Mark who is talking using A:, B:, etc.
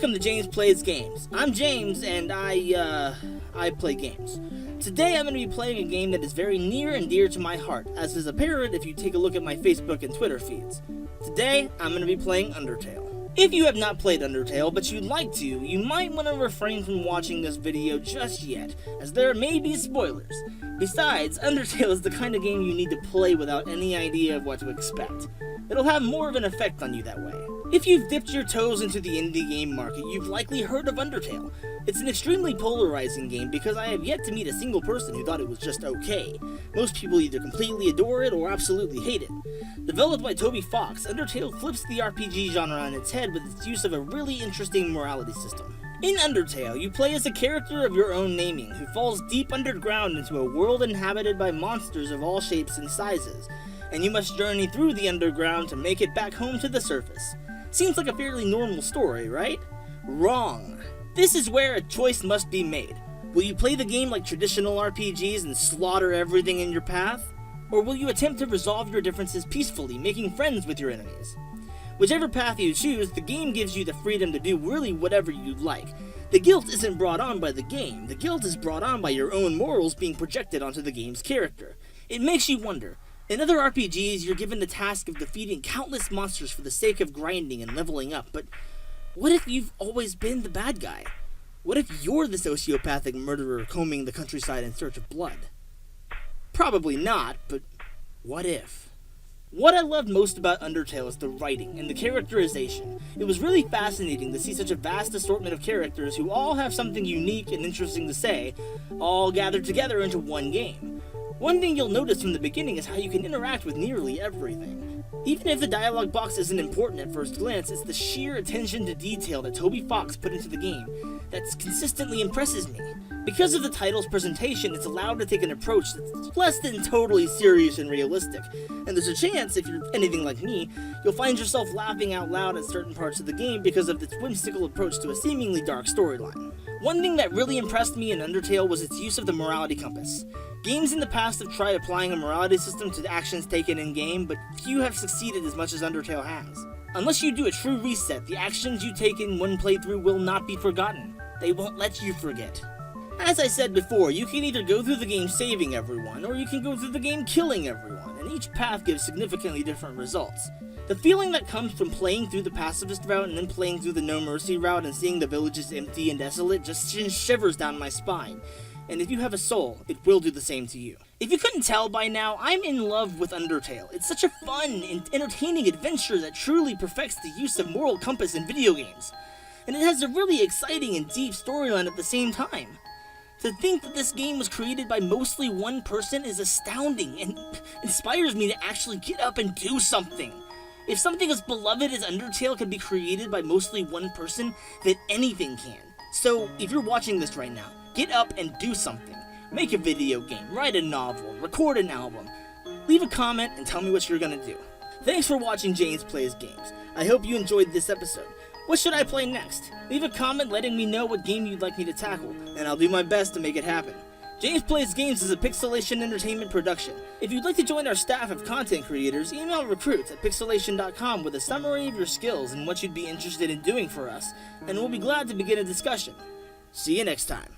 A: Welcome to James Plays Games. I'm James, and I play games. Today I'm going to be playing a game that is very near and dear to my heart, as is apparent if you take a look at my Facebook and Twitter feeds. Today, I'm going to be playing Undertale. If you have not played Undertale, but you'd like to, you might want to refrain from watching this video just yet, as there may be spoilers. Besides, Undertale is the kind of game you need to play without any idea of what to expect. It'll have more of an effect on you that way. If you've dipped your toes into the indie game market, you've likely heard of Undertale. It's an extremely polarizing game because I have yet to meet a single person who thought it was just okay. Most people either completely adore it or absolutely hate it. Developed by Toby Fox, Undertale flips the RPG genre on its head with its use of a really interesting morality system. In Undertale, you play as a character of your own naming who falls deep underground into a world inhabited by monsters of all shapes and sizes, and you must journey through the underground to make it back home to the surface. Seems like a fairly normal story, right? Wrong. This is where a choice must be made. Will you play the game like traditional RPGs and slaughter everything in your path? Or will you attempt to resolve your differences peacefully, making friends with your enemies? Whichever path you choose, the game gives you the freedom to do really whatever you'd like. The guilt isn't brought on by the game. The guilt is brought on by your own morals being projected onto the game's character. It makes you wonder. In other RPGs, you're given the task of defeating countless monsters for the sake of grinding and leveling up, but what if you've always been the bad guy? What if you're the sociopathic murderer combing the countryside in search of blood? Probably not, but what if? What I loved most about Undertale is the writing and the characterization. It was really fascinating to see such a vast assortment of characters who all have something unique and interesting to say, all gathered together into one game. One thing you'll notice from the beginning is how you can interact with nearly everything. Even if the dialogue box isn't important at first glance, it's the sheer attention to detail that Toby Fox put into the game that consistently impresses me. Because of the title's presentation, it's allowed to take an approach that's less than totally serious and realistic, and there's a chance, if you're anything like me, you'll find yourself laughing out loud at certain parts of the game because of its whimsical approach to a seemingly dark storyline. One thing that really impressed me in Undertale was its use of the morality compass. Games in the past have tried applying a morality system to the actions taken in-game, but few have succeeded as much as Undertale has. Unless you do a true reset, the actions you take in one playthrough will not be forgotten. They won't let you forget. As I said before, you can either go through the game saving everyone, or you can go through the game killing everyone, and each path gives significantly different results. The feeling that comes from playing through the pacifist route and then playing through the no mercy route and seeing the villages empty and desolate just sends shivers down my spine. And if you have a soul, it will do the same to you. If you couldn't tell by now, I'm in love with Undertale. It's such a fun and entertaining adventure that truly perfects the use of moral compass in video games. And it has a really exciting and deep storyline at the same time. To think that this game was created by mostly one person is astounding and inspires me to actually get up and do something. If something as beloved as Undertale can be created by mostly one person, then anything can. So, if you're watching this right now, get up and do something. Make a video game, write a novel, record an album. Leave a comment and tell me what you're gonna do. Thanks for watching James Plays Games. I hope you enjoyed this episode. What should I play next? Leave a comment letting me know what game you'd like me to tackle, and I'll do my best to make it happen. James Plays Games is a Pixelation Entertainment production. If you'd like to join our staff of content creators, email recruits at pixelation.com with a summary of your skills and what you'd be interested in doing for us, and we'll be glad to begin a discussion. See you next time.